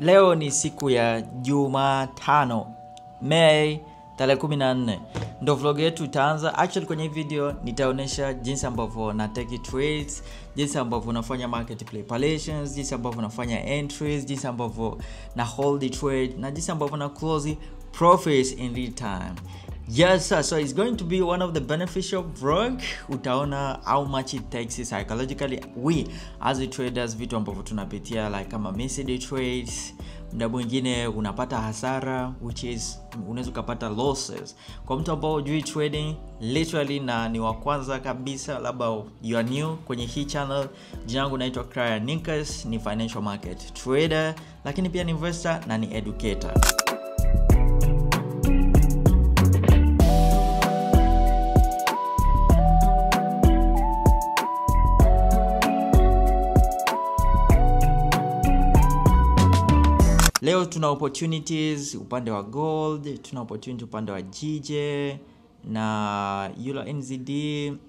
Leo ni siku ya Jumatano, Mei tarehe 14. Ndio vlog yetu itaanza. Actually kwenye video nitaonesha jinsi ambavyo na take trades, jinsi ambavyo nafanya market preparations, jinsi ambavyo nafanya entries, jinsi ambavyo na hold trade na jinsi ambavyo na close profits in real time. Yes sir, so it's going to be one of the beneficial vlog. Utaona how much it takes psychologically we as a traders, vitu ambavyo tunapitia like kama missed trades, muda mwingine unapata hasara which is unaweza kupata losses. Kwa mtu ambao hujui trading literally na ni wa kwanza kabisa, labda you are new kwenye hii channel, jina langu naitwa Cryer Ninkers, ni financial market trader lakini pia ni investor na ni educator. Leo tuna opportunities upande wa gold, tuna opportunity upande wa GJ na Euro NZD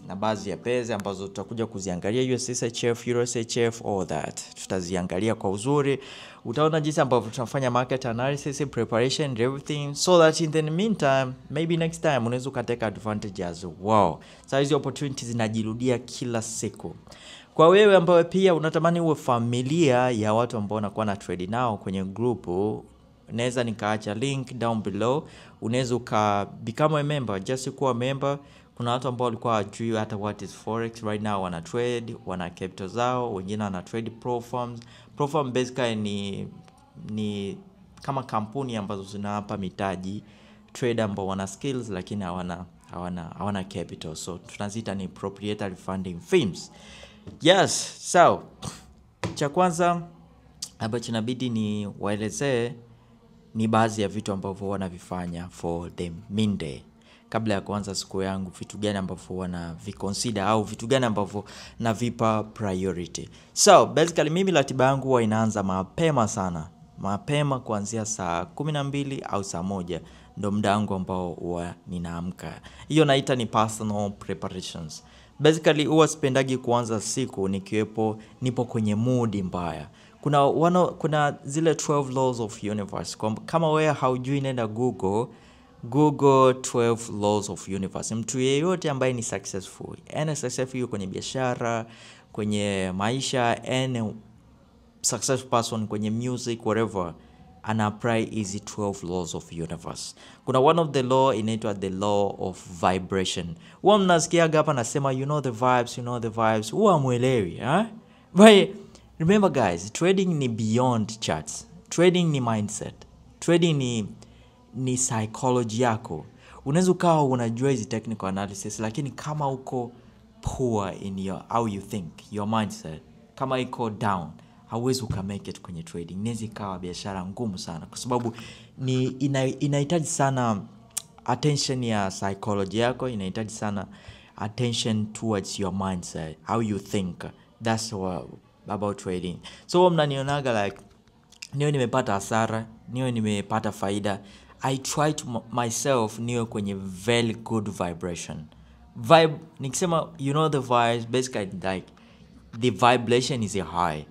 na baadhi ya pesa ambazo tutakuja kuziangalia, USSHF, EURSHF, all that. Tutaziangalia kwa uzuri. Utaona jinsi ambavyo tunafanya market analysis, preparation and everything, so that in the meantime, maybe next time unaweza ukateka advantage as well. Sasa hizo opportunities zinajirudia kila siku. Kwa wewe ambao pia unatamani uwe familia ya watu ambao wanakuwa na trade nao kwenye group, unaweza nikaacha link down below. Unaweza become a member, just kuwa member. Kuna watu ambao walikuwa hawajui hata what is forex, right now wana trade, wana capital zao, wengine wana trade Profarms. Profarm basically ni kama kampuni ambazo zinawapa mitaji trader ambao wana skills lakini hawana capital, so tunaziita ni proprietary funding firms. Yes, so cha kwanza ambacho inabidi ni waelezee ni baadhi ya vitu ambavyo wanavifanya for the midday kabla ya kuanza siku yangu, vitu gani ambavyo wanaviconsider au vitu gani ambavyo navipa priority. So basically mimi ratiba yangu huwa inaanza mapema sana, mapema kuanzia saa 12 au saa 1 ndio muda wangu ambao huwa ninaamka. Hiyo naita ni personal preparations. Basically huwa sipendagi kuanza siku nipo kwenye mood mbaya. Kuna zile 12 laws of universe. Kama wewe haujui, nenda Google 12 laws of universe. Mtu yeyote ambaye ni successful, successful kwenye biashara, kwenye maisha, successful person kwenye music, whatever, ana apply hizi 12 laws of universe. Kuna one of the law inaitwa the law of vibration. Huwa mnasikiaga hapa nasema you know the vibes. Huwa muelewi, But remember guys, trading ni beyond charts. Trading ni mindset. Trading ni psychology yako. Unaweza ukawa unajua hizi technical analysis lakini kama uko poor in how you think, your mindset, kama iko down, hauwezi ukamake it kwenye trading. Inaweza ikawa biashara ngumu sana kwa sababu inahitaji sana attention ya psychology yako, inahitaji sana attention towards your mindset, how you think. That's what about trading. So mnanionaga like niwe nimepata hasara, niwe nimepata faida, I try to myself niwe kwenye very good vibration. Nikisema you know the vibes, basically like the vibration is high.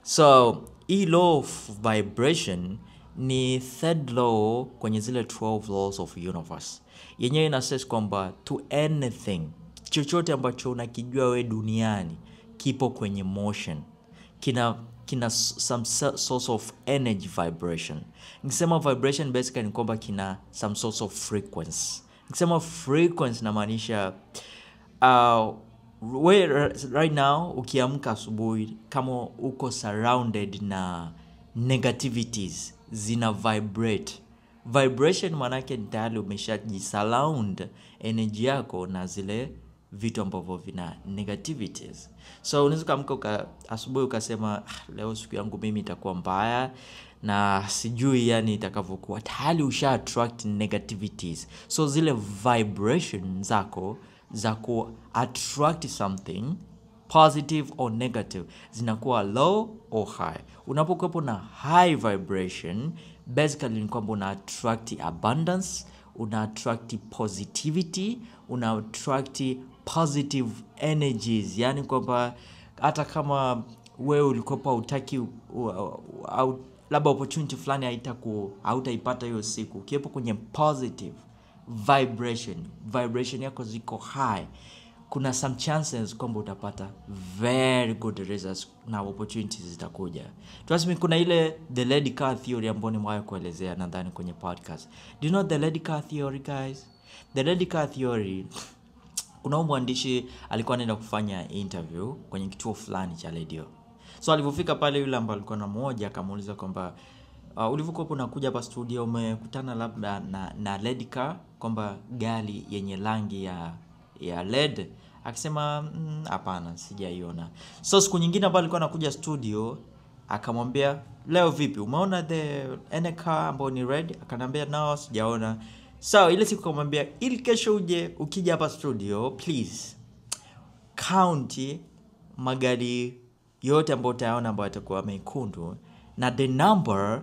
So hii law of vibration ni third law kwenye zile 12 laws of universe. Yenyewe inasema kwamba to anything, chochote ambacho unakijua we duniani kipo kwenye motion, kina some source of energy vibration. Nikisema vibration basically ni kwamba kina some source of frequency. Nikisema frequency namaanisha right now ukiamka asubuhi, kama uko surrounded na negativities zina vibrate. Vibration manake tayari umeshajisurround energy yako na zile vitu ambavyo vina negativities. So unaweza kuamka asubuhi ukasema leo siku yangu mimi itakuwa mbaya na sijui yani itakavyokuwa, tayari usha attract negativities. So zile vibration zako za ku attract something positive or negative zinakuwa low or high. Unapokuwa na high vibration, basically ni kwamba una attract abundance, una attract positivity, una attract positive energies. Yani kwamba hata kama wewe ulikopa utaki labda opportunity fulani hautaipata hiyo siku, ukiwepo kwenye positive vibration yako ziko high, kuna some chances kwamba utapata very good results na opportunities zitakuja. Trust me, kuna ile the lady car theory ambayo nimewahi kuelezea nadhani kwenye podcast. Do you know the lady car theory, guys? The lady car theory, kuna mwandishi alikuwa anaenda kufanya interview kwenye kituo fulani cha radio. So alipofika pale, yule ambaye alikuwa na mmoja akamuuliza kwamba ulivyokuwa unakuja hapa studio umekutana labda na lady car, kwamba gari yenye rangi ya LED. Akisema hapana, sijaiona. So siku nyingine ambayo alikuwa anakuja studio akamwambia, leo vipi, umeona the car ambayo ni red? Akanambia no, sijaona. So ile siku akamwambia, ili kesho ukija hapa studio, please count magari yote ambayo utayaona ambayo yatakuwa mekundu, na the number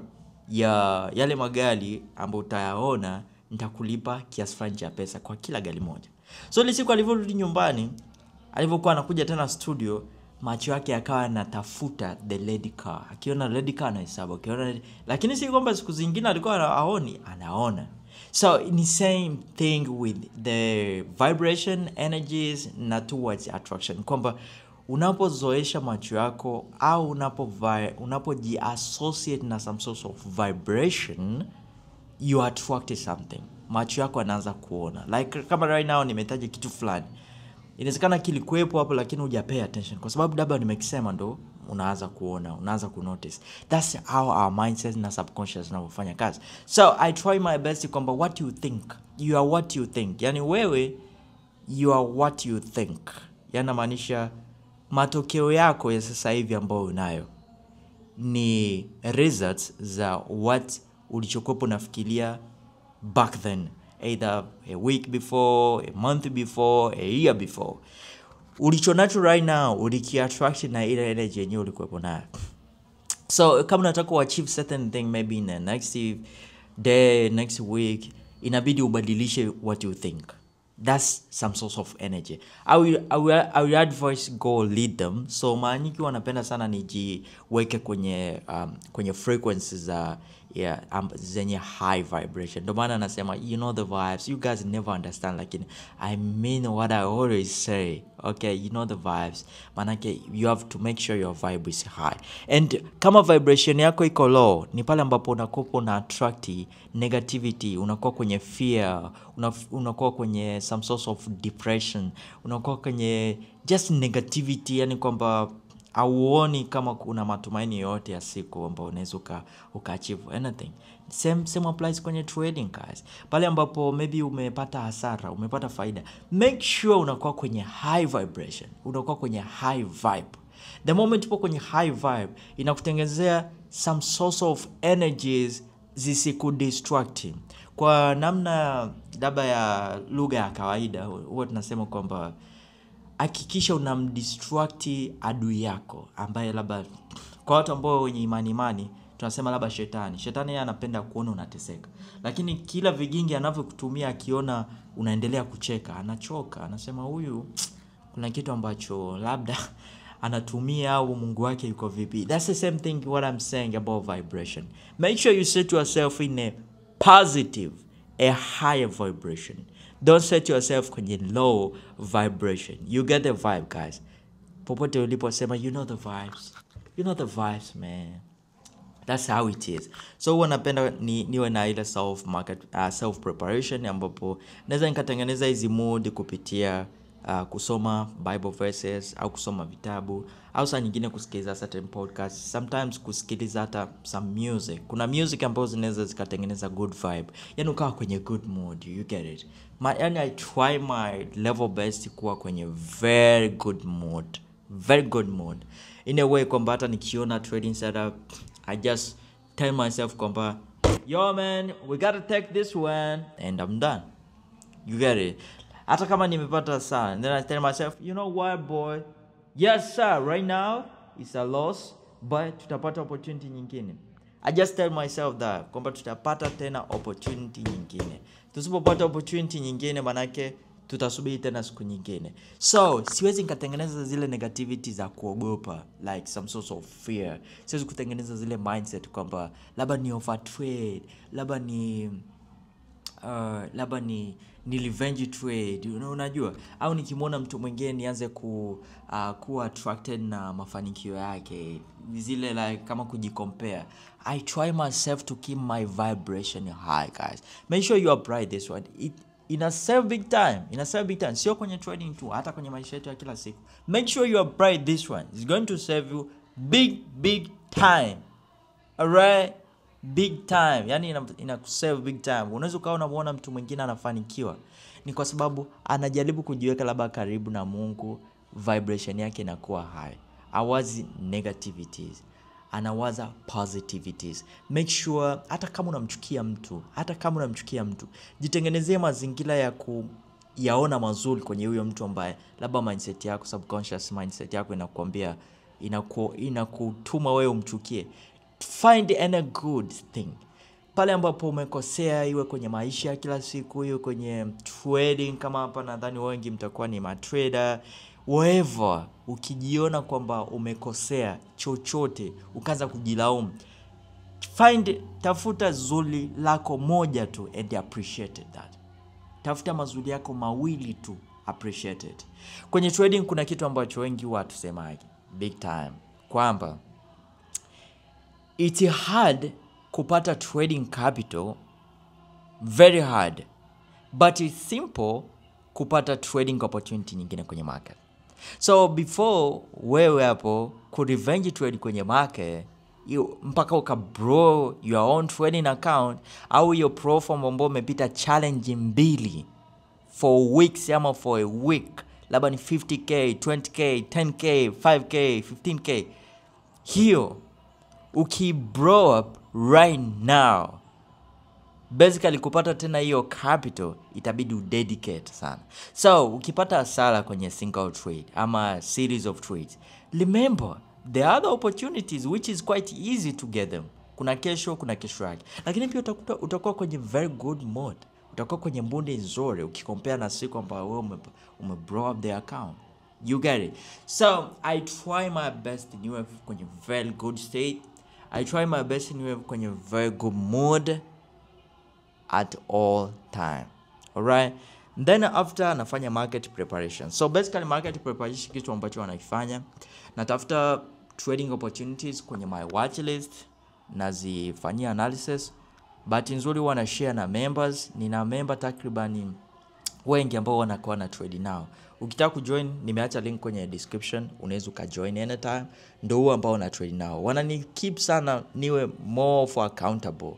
ya yale magari ambayo utayaona nitakulipa kiasi fulani cha pesa kwa kila gari moja. So ile siku alivyorudi nyumbani, alivyokuwa anakuja tena studio, macho yake yakawa yanatafuta the lady car. Akiona lady car anahesabu, lakini si kwamba siku zingine alikuwa anaona. So ni same thing with the vibration energies na towards attraction, kwamba unapozoesha macho yako au unapoji-associate na some sort of vibration, you attract something. Macho yako yanaanza kuona. Like kama right now nimetaja kitu fulani, inawezekana kilikuwepo hapo lakini hujapay attention, kwa sababu labda nimekisema ndo unaanza kuona, unaanza kunotice. That's how our mindset na subconscious zinafanya kazi. So I try my best kwamba what you think, you are what you think. Yani wewe, you are what you think. Yana maanisha matokeo yako ya sasa hivi ambayo unayo ni results za what ulichokuwa unafikiria back then, either a week before, a month before, a year before. Ulichonacho right now ulikiattract na ile energy yenyewe ulikuwa nayo. So kama unataka achieve certain thing, maybe in the next day, next week, inabidi ubadilishe what you think. That's some source of energy. I will advise go lead them. So maaniki wanapenda sana nijiweke kwenye frequencies zenye high vibration. Ndio maana nasema, you know the vibes. You guys never understand, lakini I mean what I always say. Okay, you know the vibes. Manake you have to make sure your vibe is high. And kama vibration yako iko low, ni pale ambapo unakuwa na attract negativity, unakuwa kwenye fear, unakuwa kwenye some source of depression, unakuwa kwenye just negativity, yani kwamba auoni kama kuna matumaini yote ya siku ambayo unaweza ukaachieve anything. Same applies kwenye trading, guys. Pale ambapo maybe umepata hasara, umepata faida, make sure unakuwa kwenye high vibration, unakuwa kwenye high vibe. The moment upo kwenye high vibe, inakutengenezea some source of energies zisikudistract. Kwa namna labda ya lugha ya kawaida, huwa tunasema kwamba hakikisha unamdistract adui yako, ambaye labda kwa watu ambao wenye imani tunasema labda shetani. Shetani yeye anapenda kuona unateseka, lakini kila vigingi anavyokutumia akiona unaendelea kucheka, anachoka, anasema huyu kuna kitu ambacho labda anatumia au Mungu wake yuko vipi. That's the same thing what I'm saying about vibration. Make sure you set yourself in a positive, a higher vibration. Don't set yourself kwenye low vibration. You get the vibe, guys. Popote ulipo sema, you know the vibes. You know the vibes, man. That's how it is. So huwa napenda niwe na ile self preparation, ambapo naweza nikatengeneza hizi mood kupitia kusoma Bible verses au kusoma vitabu, au saa nyingine kusikiliza certain podcasts, sometimes kusikiliza hata some music. Kuna music ambazo zinaweza zikatengeneza good vibe, yani ukawa kwenye good mood, you get it. Yani I try my level best kuwa kwenye very good mood, in a way kwamba hata nikiona trading setup, I just tell myself kwamba, yo man, we gotta take this one, and I'm done. You get it. Hata kama nimepata sana, then I tell myself, you know what boy, yes sir, right now it's a loss, but tutapata opportunity nyingine. I just tell myself that kwamba tutapata tena opportunity nyingine. Tusipopata opportunity nyingine, manake tutasubiri tena siku nyingine. So siwezi nikatengeneza zile negativity za kuogopa, like some sort of fear. Siwezi kutengeneza zile mindset kwamba labda ni overtrade, labda ni revenge trade, unajua, au nikimwona mtu mwingine nianze kuwa attracted na mafanikio yake, zile like kama kujicompare. I try myself to keep my vibration high, guys. Make sure you apply this one. Ina save big time. Sio kwenye trading tu, hata kwenye maisha yetu ya kila siku. Make sure you apply this one. It's going to save you big time. Alright? Big time. Yani inakusave big time. Unaweza ukawa unamuona mtu mwingine anafanikiwa, ni kwa sababu anajaribu kujiweka labda karibu na Mungu, vibration yake inakuwa high. Awazi negativities, anawaza positivities. Make sure hata kama unamchukia mtu, jitengenezee mazingira ya kuyaona mazuri kwenye huyo mtu ambaye labda mindset yako, subconscious mindset yako inakuambia, inakutuma wewe umchukie. Find any good thing. Pale ambapo umekosea, iwe kwenye maisha ya kila siku, iwe kwenye trading, kama hapa nadhani wengi mtakuwa ni matrader, whatever, ukijiona kwamba umekosea chochote, ukaanza kujilaumu, tafuta zuri lako moja tu and appreciate that. Tafuta mazuri yako mawili tu, appreciate it. Kwenye trading kuna kitu ambacho wengi watu semaji big time, kwamba it's hard kupata trading capital, very hard, but it's simple kupata trading opportunity nyingine kwenye market. So before wewe hapo ku revenge trade kwenye market, mpaka ukabro your own trading account, au your platform ambayo umepita challenge mbili for weeks ama for a week, labda ni 50k, 20k, 10k, 5k, 15k, hiyo ukibrow up right now, basically kupata tena hiyo capital itabidi udedicate sana. So ukipata hasara kwenye single trade ama series of trades, remember there are other opportunities which is quite easy to get them. Kuna kesho yake, lakini pia utakuwa kwenye very good mood, utakuwa kwenye mood nzuri ukicompare na siku ambayo wewe umebrow up the account. You get it? So I try my best niwe kwenye very good state. I try my best niwe kwenye very good mood at all time. Alright? Then after nafanya market preparation. So basically market preparation kitu ambacho wanakifanya, natafuta trading opportunities kwenye my watch list, nazifanyia analysis. But nzuri wana share na members. Nina member takribani wengi ambao wanakuwa na trade now. Ukitaka kujoin, nimeacha link kwenye description, unaweza ukajoin anytime. Ndio huo ambao na trade now. Wanani keep sana niwe more for accountable.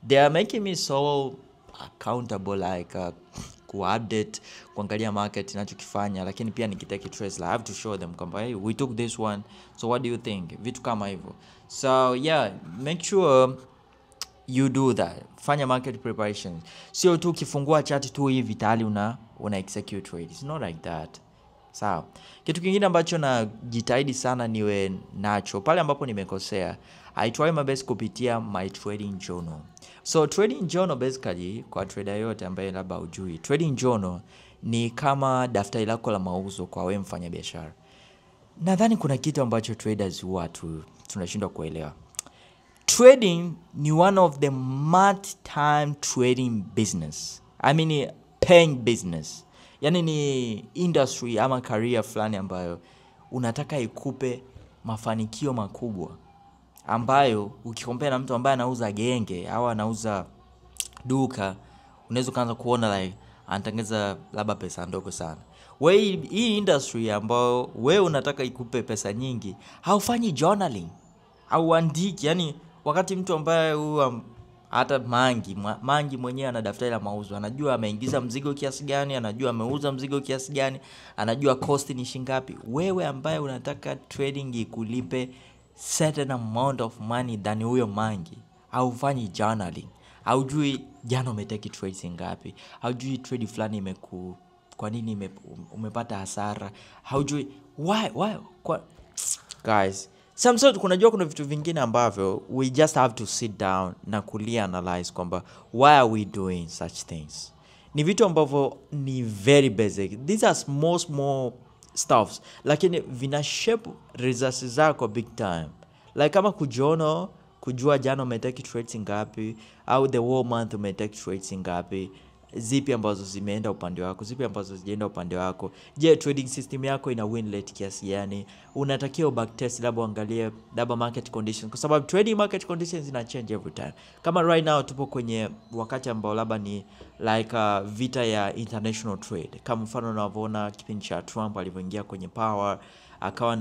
They are making me so accountable, like ku-update, kuangalia market inachokifanya, lakini pia nikitake trace, I have to show them kwamba hey, we took this one, so what do you think? Vitu kama hivyo. So yeah, make sure you do that. Fanya market preparation. Sio tu ukifungua chart tu hivi tayari una execute trade. It's not like that. Sawa. Kitu kingine ambacho najitahidi sana niwe nacho pale ambapo nimekosea, I try my best kupitia my trading journal. So trading journal basically, kwa trader yote ambaye labda hujui, trading journal ni kama daftari lako la mauzo kwa wewe mfanyabiashara. Nadhani kuna kitu ambacho traders huwa tunashindwa kuelewa. Trading ni one of the must time trading business. I mean paying business. Yani ni industry ama career fulani ambayo unataka ikupe mafanikio makubwa, ambayo ukikompea na mtu ambaye anauza genge au anauza duka, unaweza kuanza kuona like anatengeza labda pesa ndogo sana. Wewe hii industry ambayo wewe unataka ikupe pesa nyingi, haufanyi journaling au andiki. Yani wakati mtu ambaye huwa hata mangi mwenyewe ana daftari la mauzo, anajua ameingiza mzigo kiasi gani, anajua ameuza mzigo kiasi gani, anajua cost ni shingapi. Wewe ambaye unataka trading ikulipe certain amount of money than huyo mangi, haufanyi journaling, haujui jana umeteki trades ngapi, haujui trade fulani kwa nini umepata hasara, haujui why guys. Sometimes kuna vitu vingine ambavyo we just have to sit down na analyze kwamba why are we doing such things. ni vitu ambavyo ni very basic. These are small stuffs, lakini vina shape results zako big time. Like kama kujua jana umetake trades ngapi, au the whole month umetake trades ngapi, zipi ambazo zimeenda upande wako, zipi ambazo zijaenda upande wako. Je, trading system yako ina win rate kiasi gani? Unatakiwa backtest, labda angalie labda market conditions, kwa sababu trading market conditions zina change every time. Kama right now tupo kwenye wakati ambao labda ni like vita ya international trade. Kama mfano unavyoona kipindi cha Trump alivyoingia kwenye power, akawa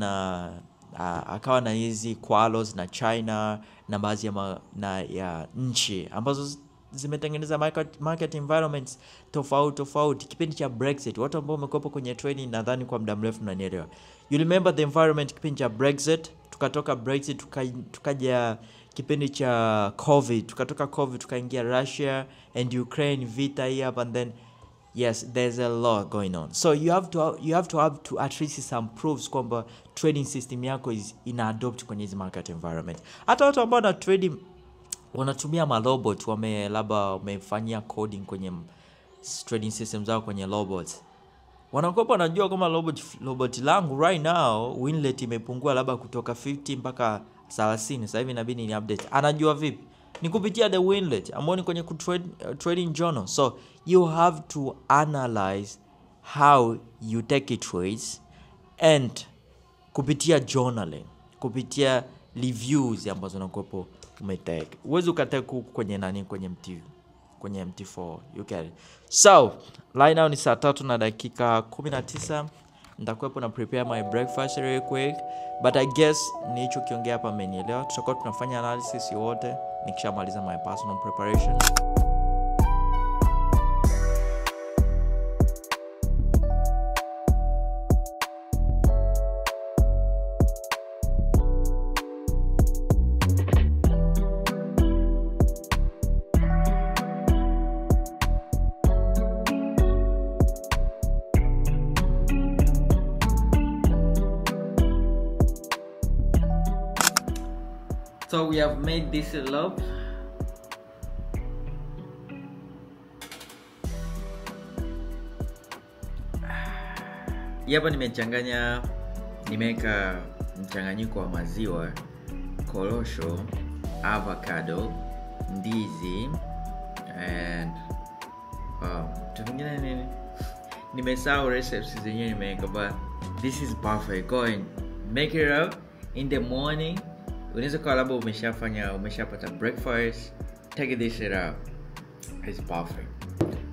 na hizi quarrels na China na baadhi ya nchi ambazo zimetengeneza market environments tofauti. Kipindi cha Brexit, watu ambao wamekuwa kwenye trading nadhani kwa muda mrefu mnanielewa. You remember the environment kipindi cha Brexit, tukatoka Brexit tukaja kipindi cha COVID, tukatoka COVID tukaingia Russia and Ukraine vita hii hapa, and then yes, there's a lot going on. So you have to at least some proofs kwamba trading system yako ina adopt kwenye hizi market environment. Hata watu ambao na trading wanatumia robot, wamefanyia coding kwenye trading system zao kwenye robots, wanakuwa wanajua kama robot langu right now win rate imepungua labda kutoka 50 mpaka 30, sasa hivi inabidi ni update. Anajua vipi? Ni kupitia the win rate ambao ni kwenye trading journal. So you have to analyze how you take trades and kupitia journaling, kupitia reviews ambazo unakopo umetake. Uwezi ukatake kwenye kwenye MT4, you get it. So right now ni saa 3:19. Nitakuwepo na prepare my breakfast real quick, but I guess nicho kiongea hapa mmenielewa. Tutakuwa tunafanya analysis yote nikishamaliza my personal preparation. So we have made this loop. Hapa nimeweka mchanganyiko wa maziwa, korosho, avocado, ndizi and tungine nini? Nimesahau recipes zenyewe nimeweka, but this is perfect. Go and make it up in the morning. Unaweza kwa labda umeshapata breakfast, take this out. It's perfect.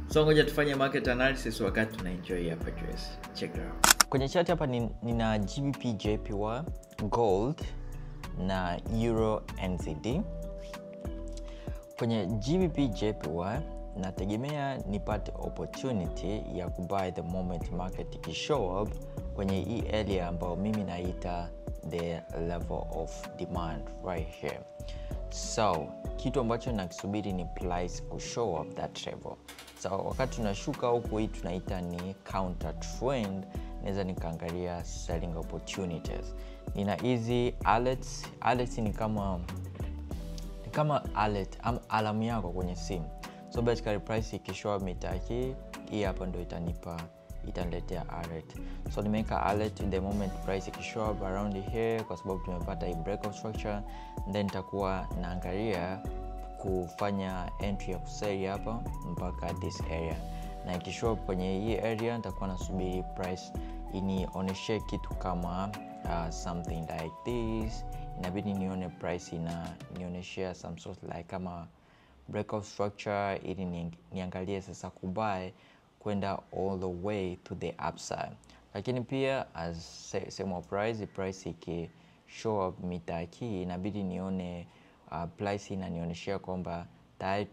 So ngoja tufanye market analysis wakati tuna enjoy hapa juice. Check it out. Kwenye chart hapa nina GBP JPY, gold na euro NZD. Kwenye GBP JPY nategemea nipate opportunity ya kubuy the moment market ikishow up kwenye hii area ambayo mimi naita the level of demand right here. So kitu ambacho nakisubiri ni price kushow up that level. So wakati tunashuka huku, hii tunaita ni counter trend, naweza nikaangalia selling opportunities. Nina hizi alerts ni kama alert alarm yako kwenye simu. So basically price ikishow up mitaki, hii hapa ndio itaniletea alert. So nimeweka alert the moment price ikishow up around here, kwa sababu tumepata hii breakout structure. Then nitakuwa naangalia kufanya entry ya kusell hapa mpaka this area, na ikishow up kwenye hii area nitakuwa nasubiri price inionyeshe kitu kama something like this. Inabidi nione price nionyeshia some sort like kama breakout structure, ili niangalie sasa kubuy kwenda all the way to the upside. Lakini pia as same price iki show up mitaki, inabidi nione price inanionyeshia kwamba tayari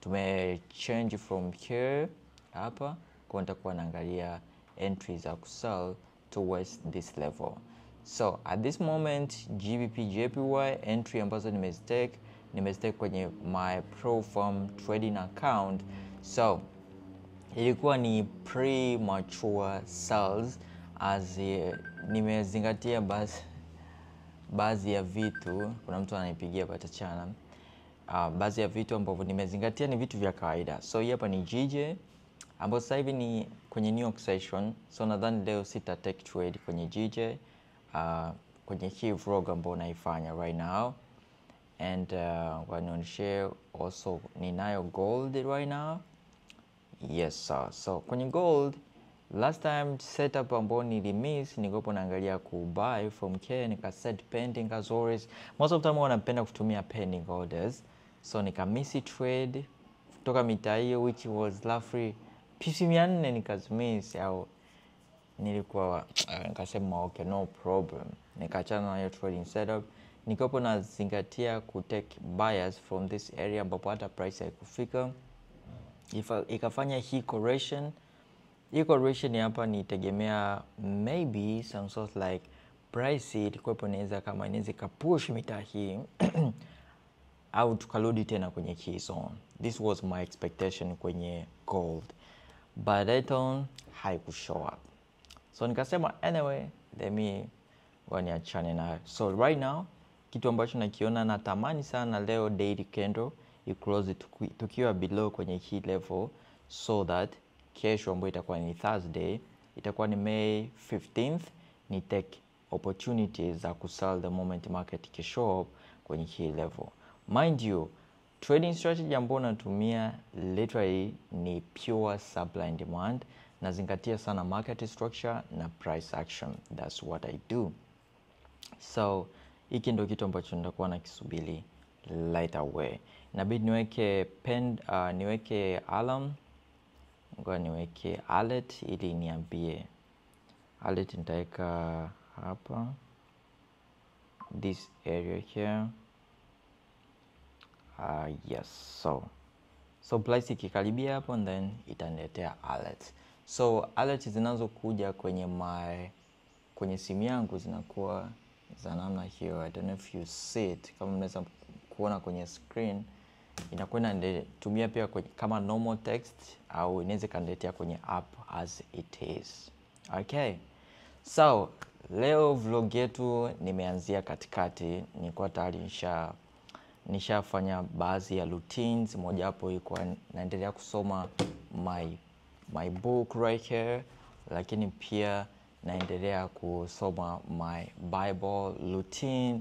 tume change from here hapa, kwa nitakuwa naangalia entries za kusell towards this level. So at this moment GBP JPY entry ambazo nimezitake kwenye my ProFarm trading account. So ilikuwa ni premature sales, as nimezingatia baadhi ya vitu. Kuna mtu ananipigia patachana. baadhi ya vitu ambavyo nimezingatia ni vitu vya kawaida. So hii hapa ni GJ ambapo sasa hivi ni kwenye New York session. So nadhani leo sita take trade kwenye GJ kwenye hii vlog ambayo naifanya right now. And wanaonyesha also ninayo gold right now. Yes sir. So kwenye gold last time setup ambayo nilimiss nilikuwa naangalia ku buy from K, nika set pending as always. Most of the time wanapenda kutumia pending orders. So nika miss trade kutoka mita hiyo which was roughly PC 400 nikazimiss, au nilikuwa nikasema okay no problem, nikaachana na hiyo trading setup. Nikopo na zingatia ku take buyers from this area ambapo hata price haikufika. Ikafanya hii correction. Hii correction hapa nitegemea maybe some sort like price ilikuwa inaweza kama inaweza kapush mita hii au tukarudi tena kwenye key zone. This was my expectation kwenye gold, but that on haikushow up. So nikasema anyway let me waniachane na. So right now kitu ambacho nakiona natamani sana leo daily candle close tukiwa below kwenye hii level, so that kesho ambayo itakuwa ni Thursday, itakuwa ni May 15th, ni take opportunities za kusell the moment market kesho kwenye hii level. Mind you, trading strategy ambayo natumia literally ni pure supply and demand. Nazingatia sana market structure na price action. That's what I do. So hiki ndio kitu ambacho nitakuwa nakisubiri right away. Inabidi niweke alarm. Ngoja niweke alert ili niambie. Alert nitaweka hapa, this area here. Yes, so price ikikaribia hapo then itaniletea alert. So alert zinazokuja kwenye simu yangu zinakuwa za namna hiyo. I don't know if you see it, kama mnaweza kuona kwenye screen. Inakuwa inatumia pia kama normal text, au inaweza kaniletea kwenye app as it is. Okay, so leo vlog yetu nimeanzia katikati. Nilikuwa tayari nishafanya baadhi ya routines. Moja hapo ilikuwa naendelea kusoma my book right here, lakini pia naendelea kusoma my Bible routine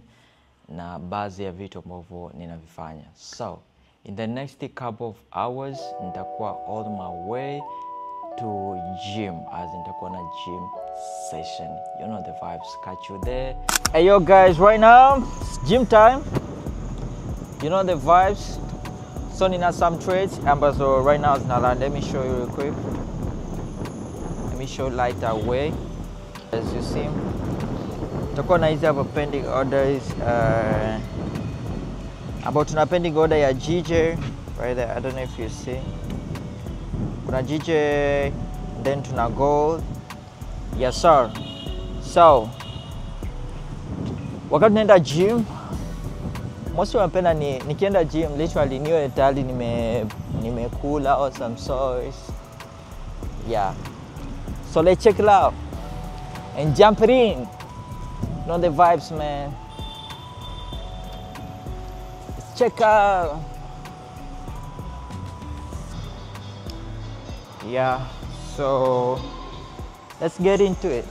na baadhi ya vitu ambavyo ninavifanya. So in the next couple of hours nitakuwa all my way to gym, as nitakuwa na gym session. You know the vibes, catch you there. Hey yo guys, right now it's gym time. You know the vibes. So nina some trades ambazo right now zinaland. Let me show you real quick. Let me show light away. As you see, tutakuwa na hizi hapa pending orders. About tuna pending order ya GJ right there. I don't know if you see. Kuna GJ, then tuna gold. Yes sir. So wakati naenda gym, most wanapenda nikienda gym literally niwe tayari nimekula or some sauce. Yeah. So let's check it out and jump it in. You know the vibes, man. Let's check out. Yeah, so let's get into it.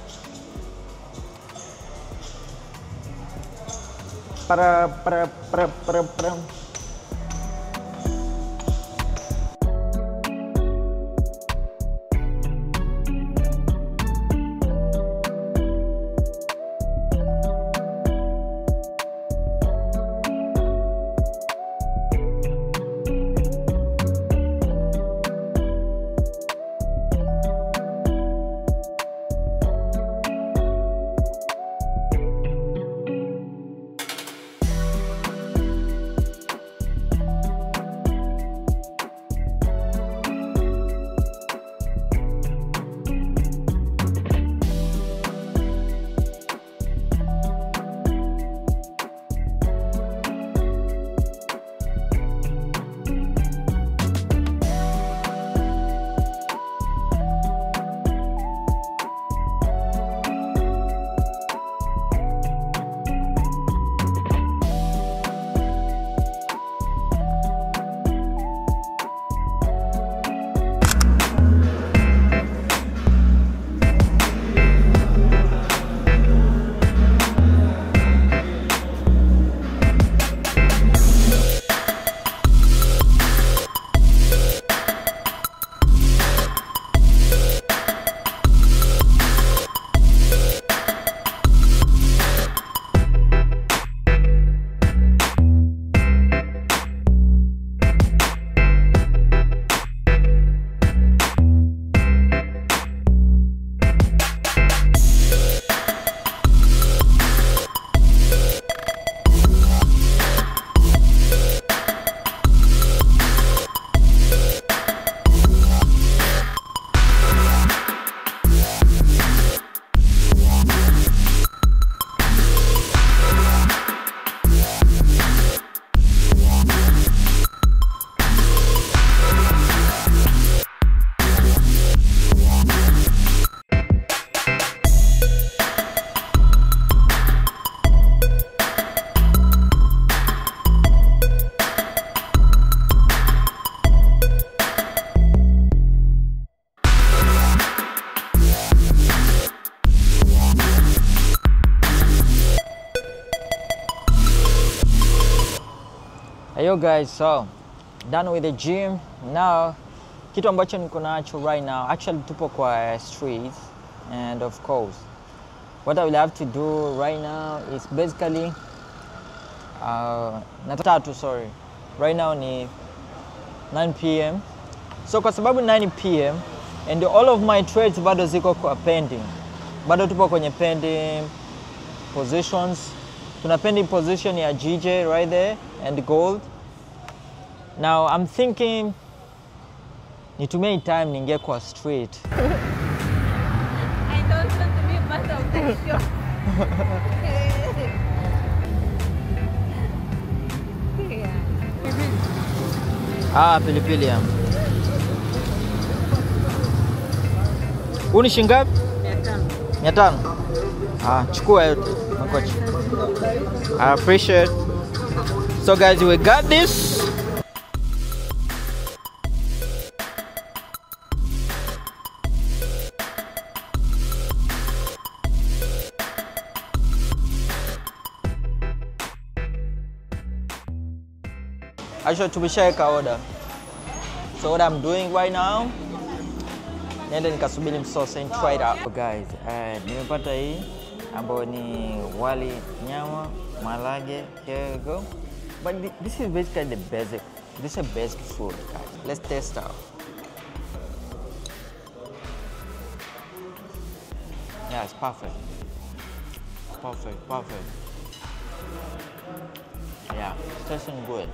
Hey yo guys, so done with the gym. Now kitu ambacho niko nacho right now, actually tupo kwa streets, and of course what I will have to do right now is basically sorry, right now ni 9 p.m. So kwa sababu 9 p.m. and all of my trades bado ziko kwa pending, bado tupo kwenye pending positions. Tuna pending position ya GJ right there and gold. Now I'm thinking nitumie time ningie kwa street. I don't want to be part of the show. Pilipili. Uni shingapi? 500. Chukua yote. Makocha. I appreciate. So guys, we got this. Actually, tumeshaweka order. So what I'm doing right now, nenda nikasubiri msosi and try it out. So guys, nimepata hii ambayo ni wali nyama, malage, here we go. But this is basically the basic. This is a basic food, guys. Let's test out. Yeah, it's perfect. Perfect. Yeah, it's tasting good.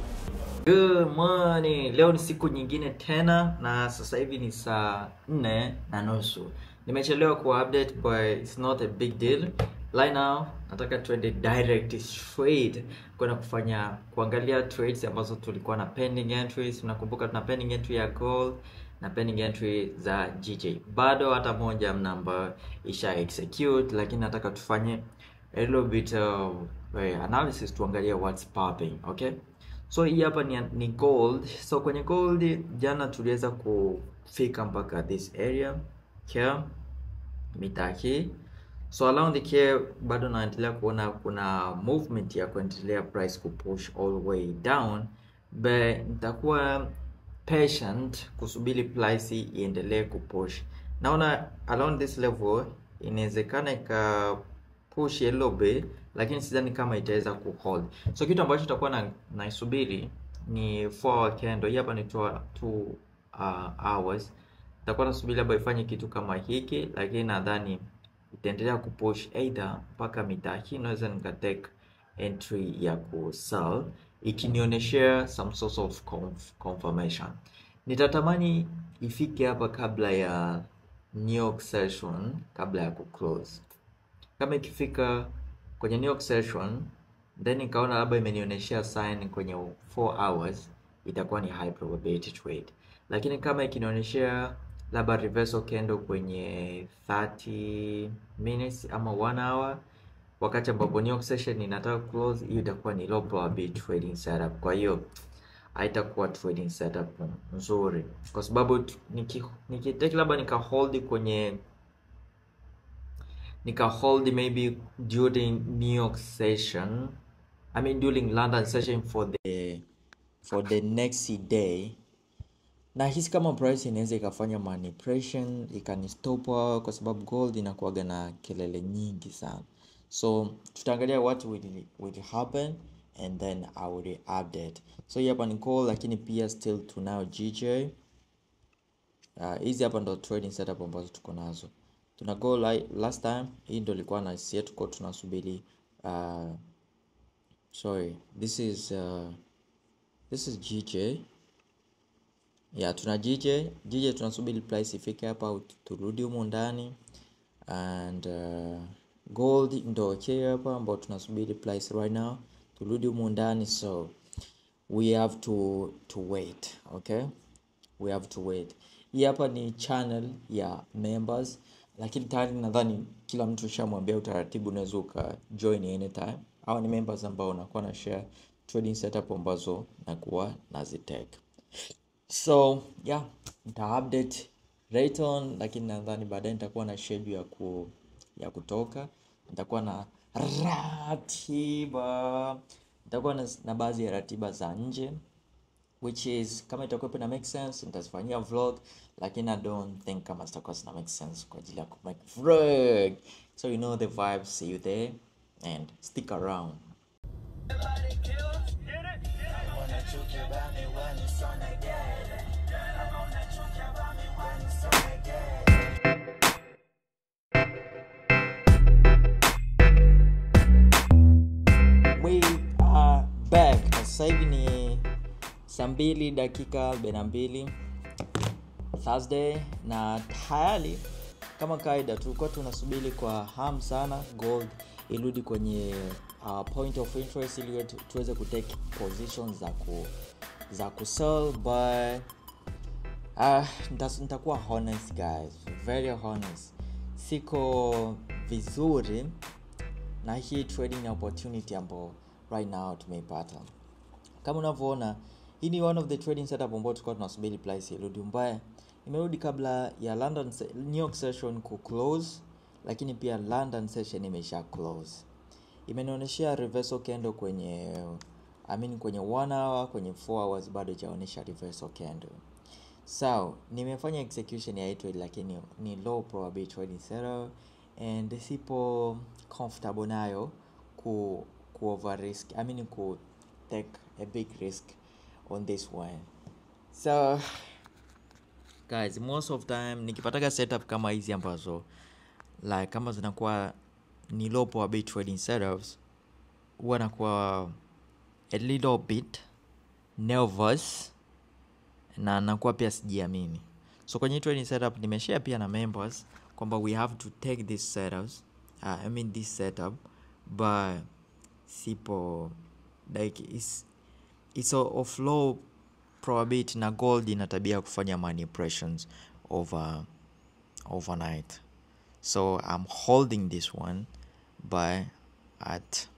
Good morning. Leo ni siku nyingine tena na sasa hivi ni saa 4:30. Nimechelewa ku update but it's not a big deal. Right now nataka tuende direct straight kwenda kuangalia trades ambazo tulikuwa na pending entries. Unakumbuka tuna pending entry ya gold na pending entry za GJ. Bado hata moja namba isha execute, lakini nataka tufanye a little bit of analysis, tuangalie what's popping, okay? So hii hapa ni gold. So kwenye gold jana tuliweza kufika mpaka this area here mitaki. So along the care bado naendelea kuona kuna movement ya kuendelea price kupush all the way down, but nitakuwa patient kusubiri price iendelee kupush. Naona along this level inawezekana ika push a little bit, lakini sidhani kama itaweza kuhold. So kitu ambacho tutakuwa naisubiri ni 4-hour candle. Hii hapa ni 2 hours. Tutakuwa nasubiri labda ifanye kitu kama hiki, lakini nadhani itaendelea kupush either mpaka mitaki. Naweza nikatake entry ya kusell ikinionyesha some source of confirmation. Nitatamani ifike hapa kabla ya New York session, kabla ya kuclose. Kama ikifika kwenye New York session then nikaona labda imenionyesha sign kwenye 4 hours, itakuwa ni high probability trade. Lakini kama ikinionyesha labda reversal candle kwenye 30 minutes ama 1 hour, wakati ambapo New York session inataka close, hiyo itakuwa ni low probability trading setup. Kwa hiyo haitakuwa trading setup nzuri, kwa sababu nikitake labda nika hold maybe during New York session, I mean during London session for the next day, na hisi kama price inaweza ikafanya manipulation ikanistop, kwa sababu gold inakuwaga na kelele nyingi sana. So tutaangalia what will happen and then I will update. So hii hapa ni gold, lakini pia still tunao GJ. Hizi hapa ndo trading setup ambazo tuko nazo. Tuna go last time, hii ndo ilikuwa na set kwa tunasubiri sorry, this is GJ. Yeah, tuna GJ tunasubiri price ifike hapa turudi humu ndani, and gold ndo okay hapa ambao tunasubiri price right now turudi humu ndani. So we have to wait, okay? We have to wait. Hii hapa ni channel ya members, lakini tayari nadhani kila mtu shamwambia utaratibu, unaweza uka join anytime. Hao ni members ambao unakuwa na share trading setup ambazo nakuwa nazitake. So yeah, nita update later on, lakini nadhani baadaye nitakuwa na schedule ya kutoka. Nitakuwa na ratiba nitakuwa na baadhi ya ratiba za nje, which is kama itakuwa ina make sense nitazifanyia vlog, lakini I don't think kama zitakuwa zina make sense kwa ajili ya ku make vlog. So you know the vibe. See you there and stick around. We are back. Sasa hivi ni saa 2:42 Thursday, na tayari kama kawaida tulikuwa tunasubiri kwa hamu sana gold irudi kwenye point of interest ili tuweze kutake positions za kusell, but nitakuwa honest guys, very honest, siko vizuri na hii trading opportunity ambayo right now tumeipata. Kama unavyoona, hii ni one of the trading setup ambayo tulikuwa tunasubiri price irudi, mbaya imerudi kabla ya New York session ku close, lakini pia London session imesha close. Imenionyesha reversal candle kwenye kwenye 1 hour, kwenye 4 hours bado haijaonyesha reversal candle. So, nimefanya execution ya trade lakini ni low probability trading setup and sipo comfortable nayo ku over risk. Ku take a big risk on this one. So guys, most of time nikipataga setup kama hizi ambazo like kama zinakuwa ni low probability trading setups, huwa nakuwa a little bit nervous na nakuwa pia sijiamini. So kwenye trading setup nimeshare pia na members kwamba we have to take these setups, this setup, but sipo like it's of low probability, na gold ina tabia kufanya manipulations overnight. So I'm holding this one by at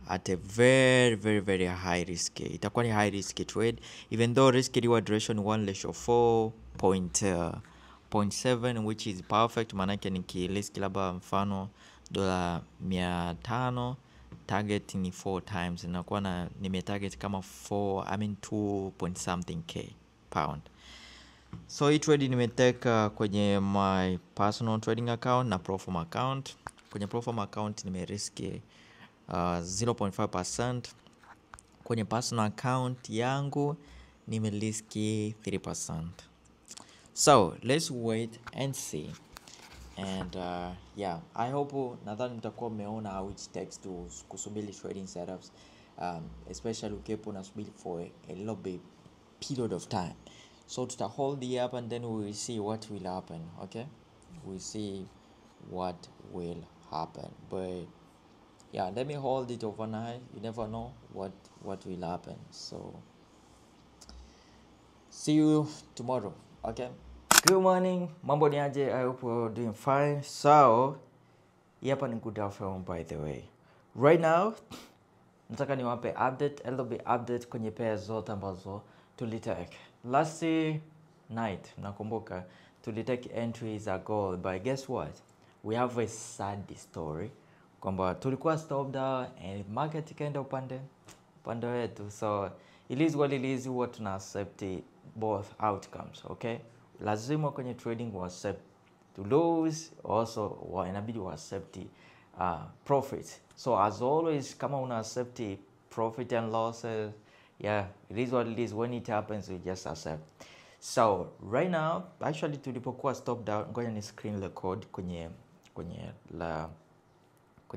a very very very high risk. Itakuwa ni high risk trade, even though risk reward ratio 1:4.7, which is perfect. Manake nikirisk labda mfano $500, target ni 4 times, inakuwa nimetarget kama 2 point something k pound. So hii trade nimeteka kwenye my personal trading account na Proform account. Kwenye Proform account nimeriski 0.5%. Kwenye personal account yangu nimeriski 3%. So let's wait and see. And I hope nadhani mtakuwa mmeona how it takes to kusubiri trading setups, especially ukiwepo unasubiri for a little bit period of time. So tuta hold it up and then we will see what will happen. Okay, we'll see what will happen, but let me hold it overnight. You never know what will happen. So see you tomorrow. Okay, good morning, mambo ni aje? I hope you're doing fine. So hapa ni good afternoon by the way. Right now nataka niwape update, a little bit update kwenye pairs zote ambazo tulitake last night. Nakumbuka tulitake entries za gold, but guess what, we have a sad story kwamba tulikuwa stopped out and market ikaenda upande wetu. So it is what it is. Huwa tuna accept both outcomes. Okay, lazima kwenye trading wa accept to lose, also inabidi wa accept profit. So as always, kama una accept profit and losses, it is what it is. When it happens, we just accept. So right now actually tulipokuwa stopped out, ngoja ni screen record kwenye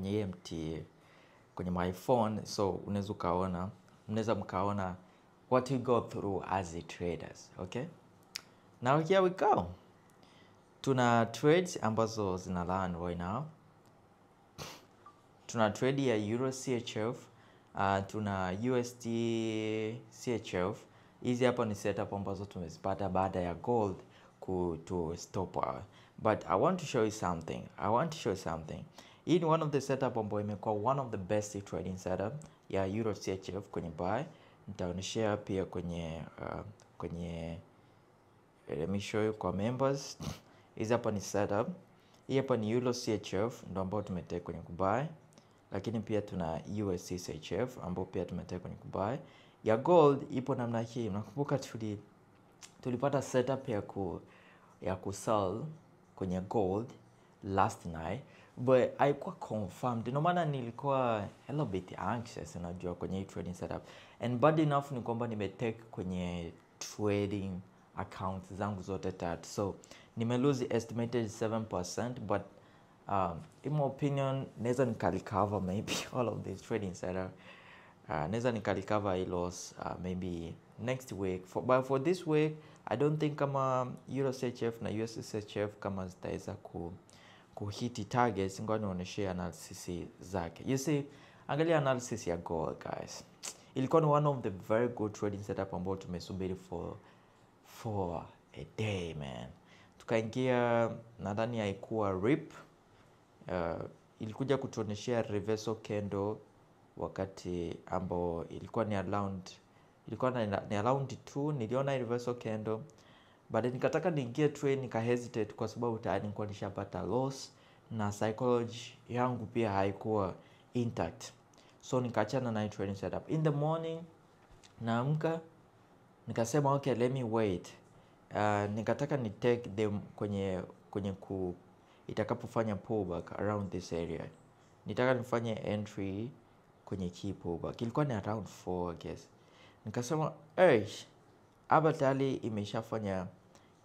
EMT kwenye my phone, so unaweza mkaona what we go through as the traders. Okay, now here we go. Tuna trades ambazo zina run right now. Tuna trade ya Euro CHF, tuna USD CHF. Hizi hapa ni setup ambazo tumezipata baada ya gold to stop out. But I want to show you something. Hii ni one of the setup ambayo imekuwa one of the best trading setup ya Euro CHF kwenye buy. Nitaonyesha pia kwenye let me show you kwa members. Hizi hapa ni setup. Hii hapa ni Euro CHF ndio ambayo tumetake kwenye kubuy. lakini pia tuna USCHF ambao pia tumeteka kwenye kubuy. Ya gold ipo namna hii. Nakumbuka tulipata setup ya kusell kwenye gold last night, but haikuwa confirmed. Ndio maana nilikuwa a little bit anxious, unajua, kwenye hii trading setup. And bad enough ni kwamba nimetake kwenye trading accounts zangu zote tatu, so nimelose estimated 7%, but in my opinion naweza nikarecover maybe all of this trading setup. Naweza nikarecover hii loss maybe next week. But for this week I don't think kama EUROCHF na USCHF kama zitaweza kuhiti targets. Ngoja nionyeshe analysis zake. You see, angalia analysis ya gold guys. Ilikuwa ni one of the very good trading setup ambao tumesubiri for a day man. Tukaingia, nadhani haikuwa rip. Ilikuja kutuonyeshia reversal candle wakati ambao ilikuwa ni around 2. Niliona reversal candle, but nikataka niingie trade, nika hesitate kwa sababu tayari nilikuwa nishapata loss na psychology yangu pia haikuwa intact, so nikaachana na trading setup. In the morning naamka nikasema okay, let me wait. Nikataka ni take them kwenye itakapofanya pullback around this area. Nitaka nifanye entry kwenye key pullback. Ilikuwa ni around 4 I guess. Nikasema hapa tayari imeshafanya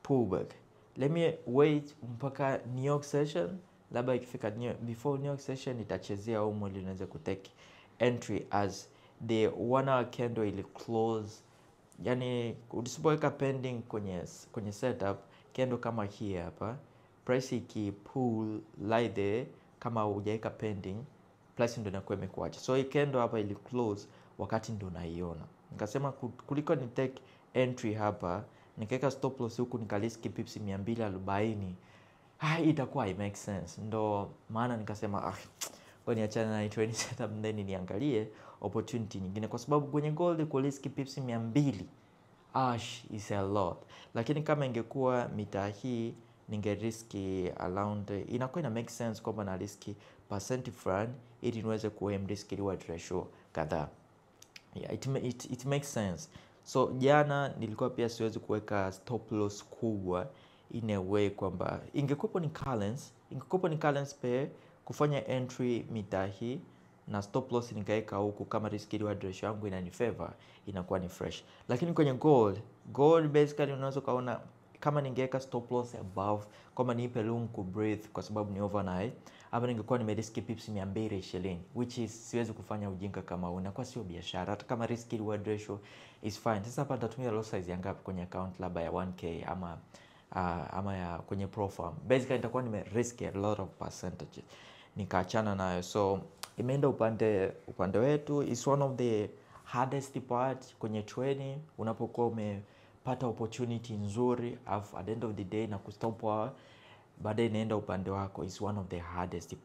pullback, let me wait mpaka New York session. Labda ikifika before New York session itachezea humo ili niweze kutake entry as the 1 hour candle ili close. Yani usipoweka pending kwenye setup candle kama hii hapa, price ikipull light there, kama hujaweka pending, price ndio inakuwa imekuacha. So hii candle hapa ili close wakati ndio naiona. Nikasema kuliko ni take entry hapa, nikaweka stop loss huku, nikaliski pips 240. Itakuwa it makes sense. Ndo maana nikasema kwa niachana na trading setup, then niangalie opportunity nyingine, kwa sababu kwenye gold ku risk pips 200 is a lot. Lakini kama ingekuwa mita hii ninge riski around, inakuwa ina make sense kwamba na riski percent fulani ili niweze kuaim risk reward ratio kadhaa. Yeah, it makes sense. So jana nilikuwa pia siwezi kuweka stop loss kubwa in a way kwamba ingekuwa ni currency pair kufanya entry mita hii na stop loss nikaweka huku, kama risk reward ratio yangu inani favor, inakuwa ni fresh. Lakini kwenye gold basically unaweza kaona kama ningeweka stop loss above, kama niipe room ku breathe kwa sababu ni overnight, hapa ningekuwa nimeriski pips 220, which is siwezi kufanya ujinga kama huu, inakuwa sio biashara. Hata kama risk reward ratio is fine. Sasa hapa nitatumia loss size ya ngapi kwenye account, labda ya 1k ama ya kwenye pro farm, basically nitakuwa nimerisk a lot of percentages, nikaachana nayo. So imeenda upande wetu. Is one of the hardest part kwenye trading, unapokuwa umepata opportunity nzuri at the end of the day na kustop baadaye inaenda upande wako, is one of the hardest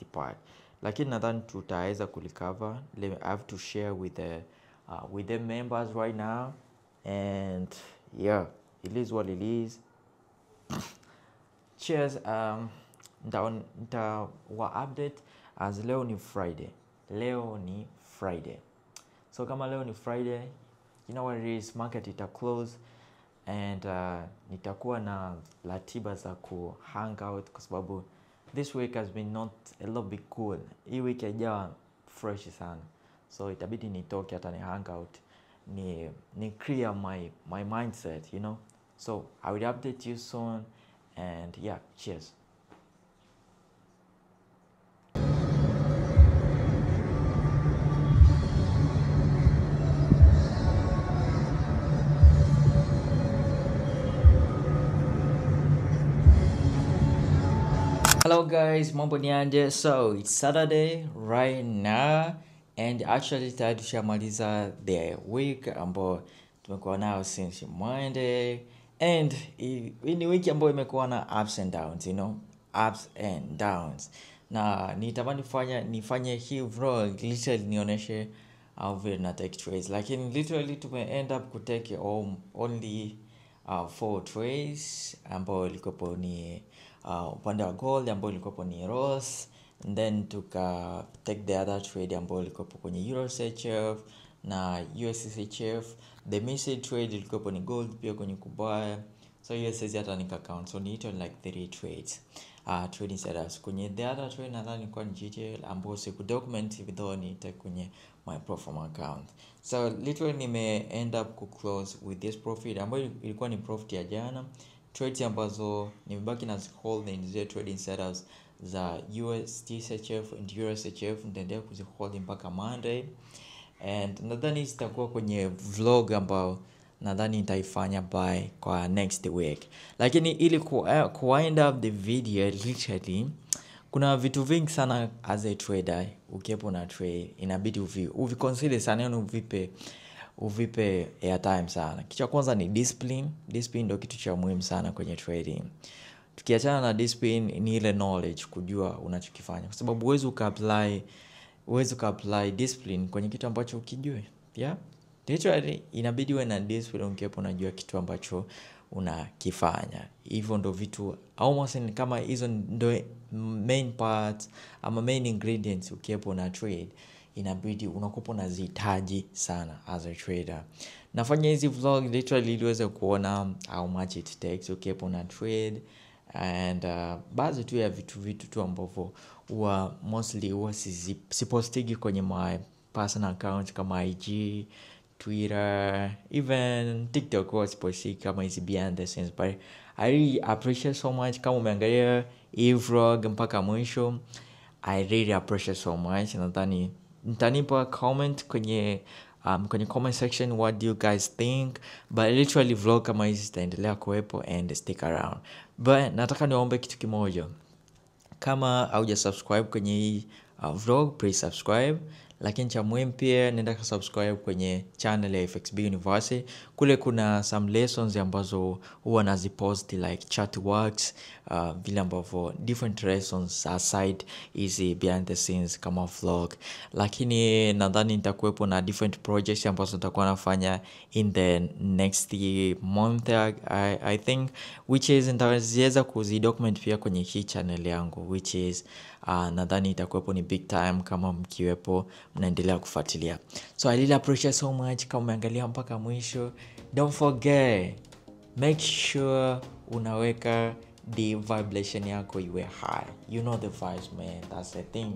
part. Lakini nadhani tutaweza kulicover. I have to share with the members right now, and yeah, it is what it is. Cheers. Nita update as leo ni Friday. So kama leo ni Friday, you know what it is, market ita close, and nitakuwa na ratiba za ku hang out kwa sababu this week has been not a little bit cool. Hii week haijawa fresh sana, so itabidi nitoke hata ni hang out, ni clear my mindset, you know. So I will update you soon, and yeah, cheers. Hello guys, mambo ni aje? So it's Saturday right now, and actually tayari tushamaliza the week ambao tumekuwa nayo since Monday, and hii ni wiki ambayo imekuwa na ups and downs, you know, ups and downs. Na nitamani nifanye hii vlog literally nionyeshe how vile na take trades, lakini literally tume end up kutake only 4 trades ambao ilikopo ni upande wa gold ambao ilikuwa ni Ross, and then tuka take the other trade ambao ilikuwa kwenye Euro CHF na USCHF. The missing trade ilikuwa ni gold pia kwenye kubuy, so USD hata nika count, so ni like 3 trades trading setups. Kwenye the other trade nadhani ilikuwa ni GTL ambao siku document video ni kwenye my profile account. So literally nime end up ku close with this profit ambayo ilikuwa ni profit ya jana. Trades ambazo nimebaki na hold in zile trading setups za USD CHF and Euro CHF, nitaendelea kuzihold mpaka Monday, and nadhani zitakuwa kwenye vlog ambao nadhani nitaifanya by kwa next week. Lakini ili ku wind up the video, literally kuna vitu vingi sana as a trader ukiwepo na trade inabidi uviconsider sana, yani uvipe airtime sana. Kitu cha kwanza ni discipline. Discipline ndio kitu cha muhimu sana kwenye trading. Tukiachana na discipline ni ile knowledge, kujua unachokifanya, kwa sababu huwezi uka-apply discipline kwenye kitu ambacho ukijui. Yeah, literally inabidi uwe na discipline ukiwepo unajua kitu ambacho unakifanya. Hivyo ndo vitu almost kama hizo ndo main parts ama main ingredients ukiwepo na trade, inabidi unakuwa unazihitaji sana as a trader. Nafanya hizi vlog literally ili uweze kuona how much it takes ukiwepo na trade, and baadhi tu ya vitu tu ambavyo mostly sipostigi kwenye my personal account kama IG, Twitter, even TikTok huwa sipostigi kama hizi behind the scenes. But I really appreciate so much kama umeangalia hii vlog mpaka mwisho. I really appreciate so much. Nadhani mtanipa comment kwenye comment section what do you guys think, but literally vlog kama hizi zitaendelea kuwepo, and stick around. But nataka niombe kitu kimoja, kama hauja subscribe kwenye hii vlog, please subscribe. Lakini cha muhimu pia nenda ka subscribe kwenye channel ya FXB University. Kule kuna some lessons ambazo huwa nazipost like chat works, vile ambavyo different lessons aside easy behind the scenes kama vlog. Lakini nadhani nitakuwepo na different projects ambazo nitakuwa nafanya in the next month I think, which is nitaziweza kuzidocument pia kwenye hii channel yangu, which is nadhani itakuwepo ni big time kama mkiwepo mnaendelea kufuatilia. So I really appreciate so much kama umeangalia mpaka mwisho. Don't forget, make sure unaweka the vibration yako iwe high. You know the vibes, man, that's the thing.